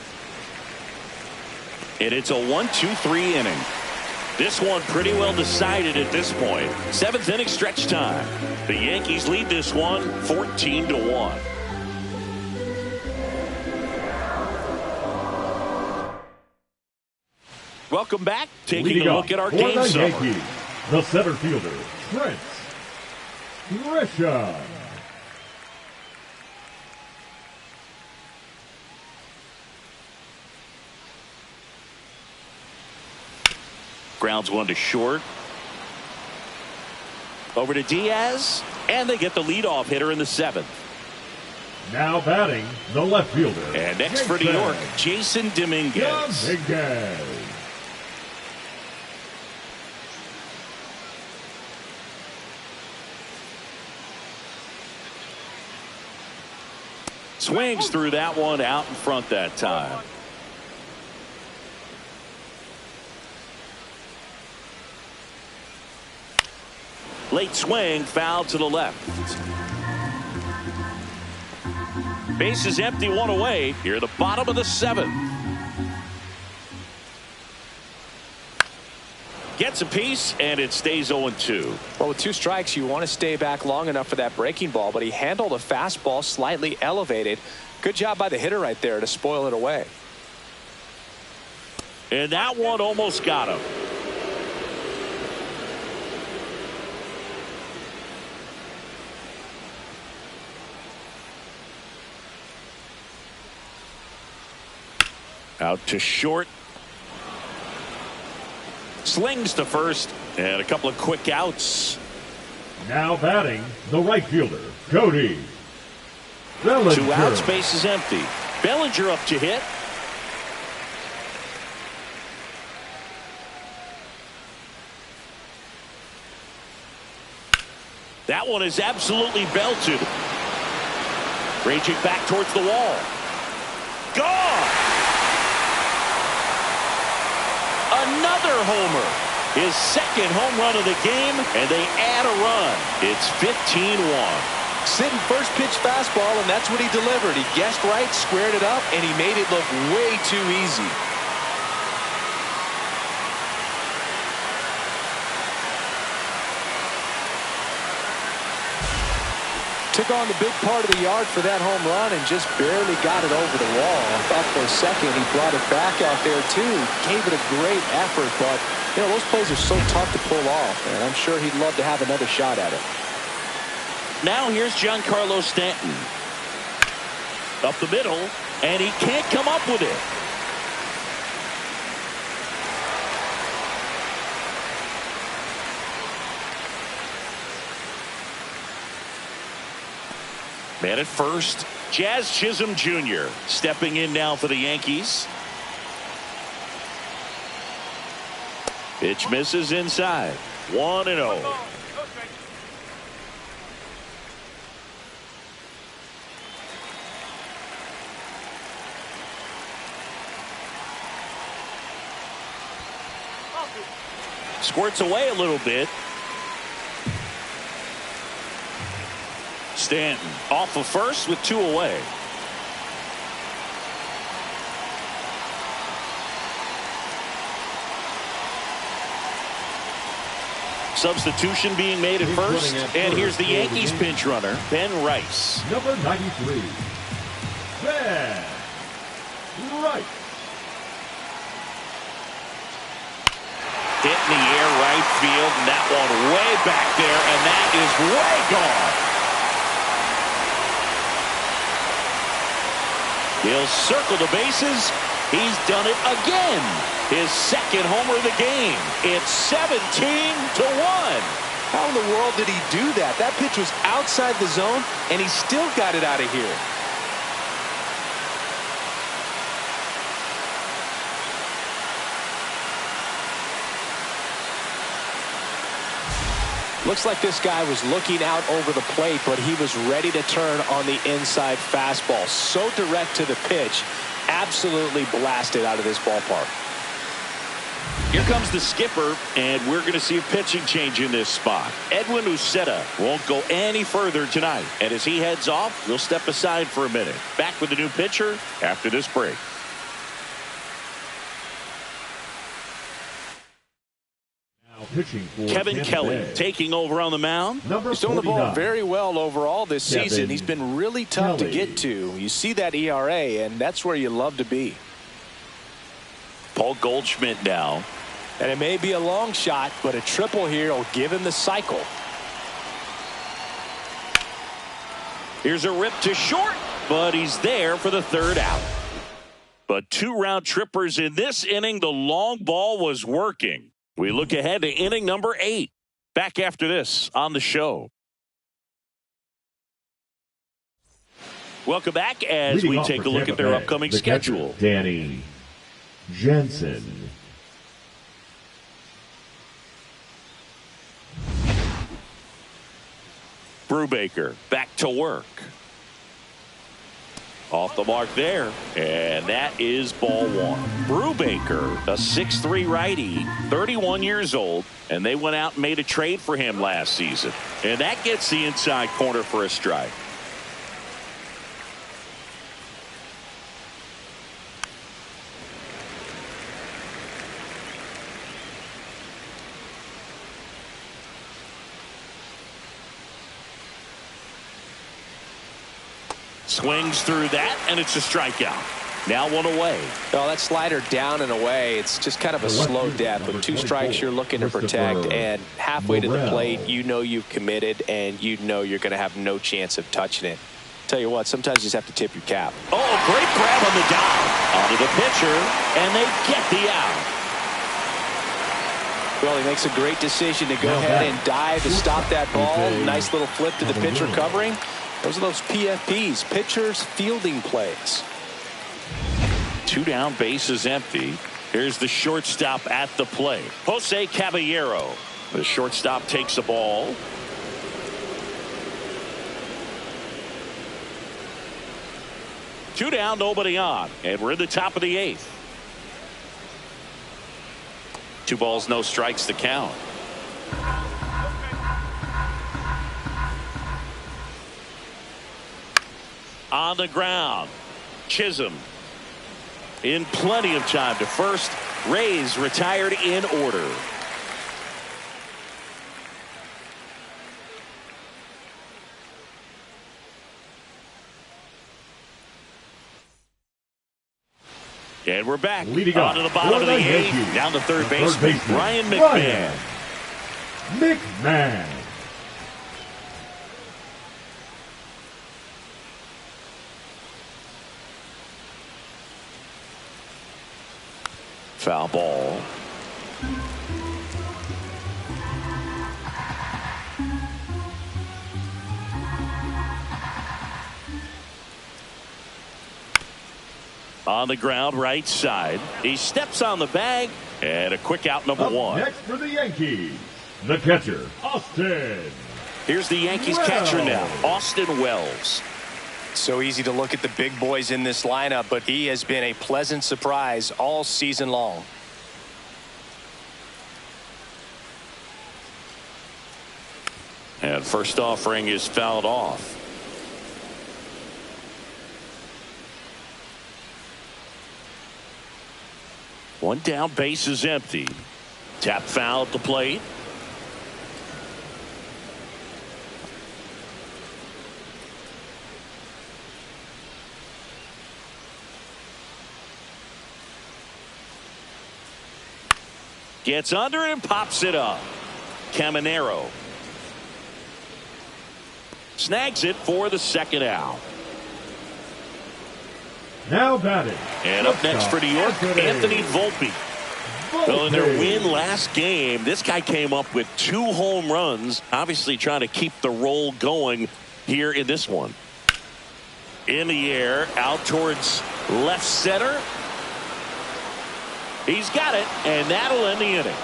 And it's a 1-2-3 inning. This one pretty well decided at this point. 7th inning stretch time. The Yankees lead this one 14-1. Welcome back. Taking a look at our game summary. The center fielder, Trent Grisham. Grounds 1 to short. Over to Diaz, and they get the leadoff hitter in the 7th. Now batting, the left fielder. And next for New York, Jason Dominguez. Swings through that one out in front that time. Late swing, foul to the left. Base is empty, 1 away. Here at the bottom of the 7th. Gets a piece, and it stays 0-2. Well, with 2 strikes, you want to stay back long enough for that breaking ball, but he handled a fastball slightly elevated. Good job by the hitter right there to spoil it away. And that one almost got him. Out to short. Slings to first, and a couple of quick outs. Now batting, the right fielder, Cody Bellinger. 2 outs, base is empty. Bellinger up to hit. That one is absolutely belted. Raging back towards the wall. Gone! Another homer. His second home run of the game, and they add a run. It's 15-1. Sitting first pitch fastball, and that's what he delivered. He guessed right, squared it up, and he made it look way too easy. Took on the big part of the yard for that home run and just barely got it over the wall. I thought for a second he brought it back out there too. Gave it a great effort, but you know, those plays are so tough to pull off, and I'm sure he'd love to have another shot at it. Now here's Giancarlo Stanton. Up the middle, and he can't come up with it. Man at first, Jazz Chisholm Jr. stepping in now for the Yankees. Pitch misses inside. 1-0. Squirts away a little bit. Stanton off of first with 2 away. Substitution being made at first, and here's the Yankees pinch runner, Ben Rice. Number 93, Ben Rice. Hit in the air right field, and that one way back there, and that is way gone. He'll circle the bases. He's done it again. His second homer of the game. It's 17-1. How in the world did he do that? That pitch was outside the zone, and he still got it out of here. Looks like this guy was looking out over the plate, but he was ready to turn on the inside fastball. So direct to the pitch. Absolutely blasted out of this ballpark. Here comes the skipper, and we're going to see a pitching change in this spot. Edwin Uceta won't go any further tonight. And as he heads off, we'll step aside for a minute. Back with the new pitcher after this break. Kevin Kelly taking over on the mound. He's throwing the ball very well overall this season. He's been really tough to get to. You see that ERA, and that's where you love to be. Paul Goldschmidt now. And it may be a long shot, but a triple here will give him the cycle. Here's a rip to short, but he's there for the third out. But 2 round trippers in this inning. The long ball was working. We look ahead to inning number 8. Back after this on the show. Welcome back as we take a look at their upcoming schedule. Danny Jensen. Brubaker back to work. Off the mark there, and that is ball 1. Brubaker, a 6'3" righty, 31 years old, and they went out and made a trade for him last season. And that gets the inside corner for a strike. Swings through that, and it's a strikeout. Now 1 away. Well, that slider down and away, it's just kind of a slow death. With 2 strikes, you're looking to protect, and halfway to the plate, you know you've committed, and you know you're going to have no chance of touching it. Tell you what, sometimes you just have to tip your cap. Oh, great grab on the dive. Onto the pitcher, and they get the out. Well, he makes a great decision to go ahead and dive to stop that ball. Nice little flip to the pitcher covering. Those are those PFPs, pitchers fielding plays. 2 down, bases empty. Here's the shortstop at the plate, Jose Caballero. The shortstop takes the ball. 2 down, nobody on, and we're in the top of the 8th. 2 balls, no strikes to count. On the ground, Chisholm in plenty of time to first. Rays retired in order. And we're back on to the bottom of the 8th. Down to third baseman, Ryan McMahon. Foul ball. On the ground, right side. He steps on the bag, and a quick out, number 1. Next for the Yankees, the catcher, Austin. Here's the Yankees catcher now, Austin Wells. So easy to look at the big boys in this lineup, but he has been a pleasant surprise all season long. And first offering is fouled off. One down, base is empty. Tap foul at the plate. Gets under and pops it up. Caminero snags it for the second out. Now batting. And up next for New York, Anthony Volpe. So in their win last game, this guy came up with 2 home runs, obviously trying to keep the roll going here in this one. In the air, out towards left center. He's got it, and that'll end the inning.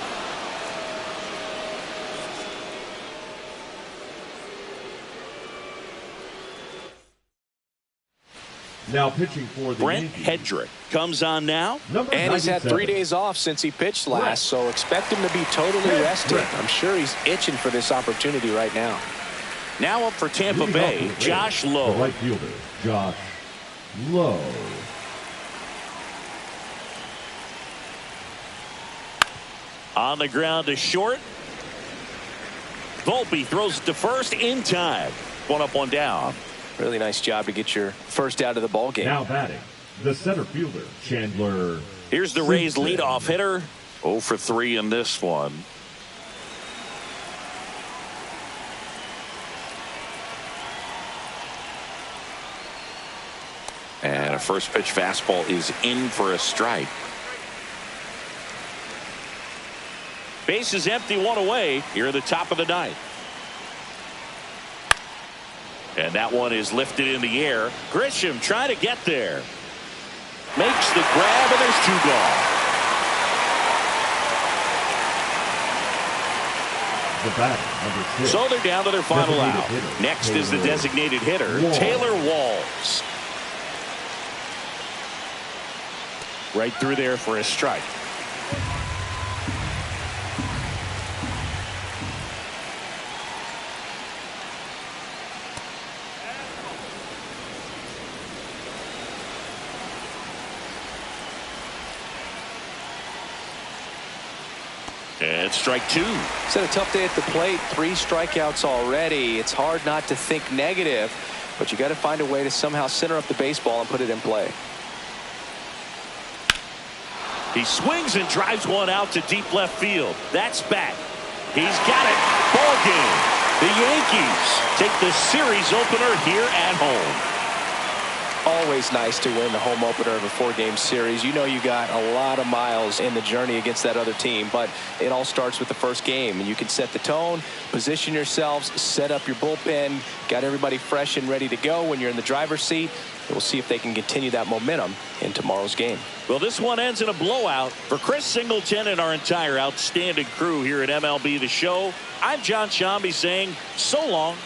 Now pitching for the Brent Yankees, Hedrick comes on now. And he's had 3 days off since he pitched last, so expect him to be totally rested. I'm sure he's itching for this opportunity right now. Now up for Tampa Bay, Josh Lowe. The right fielder, Josh Lowe. On the ground to short. Volpe throws it to first in time. 1 up, 1 down. Really nice job to get your first out of the ball game. Now batting, the center fielder, Chandler. Here's the Rays leadoff hitter. 0 for 3 in this one. And a first pitch fastball is in for a strike. Base is empty, 1 away here at the top of the 9th. And that one is lifted in the air. Grisham trying to get there. Makes the grab, and there's 2 gone. The batter, number 6. So they're down to their final out. Next is the designated hitter, Taylor Walls. Right through there for a strike. And strike 2. It's had a tough day at the plate. 3 strikeouts already. It's hard not to think negative, but you got to find a way to somehow center up the baseball and put it in play. He swings and drives one out to deep left field. That's back. He's got it. Ball game. The Yankees take the series opener here at home. Always nice to win the home opener of a 4-game series. You know you got a lot of miles in the journey against that other team, but it all starts with the first game, and you can set the tone, position yourselves, set up your bullpen, got everybody fresh and ready to go when you're in the driver's seat. We'll see if they can continue that momentum in tomorrow's game. Well, this one ends in a blowout. For Chris Singleton and our entire outstanding crew here at MLB The Show, I'm John Shambi saying so long.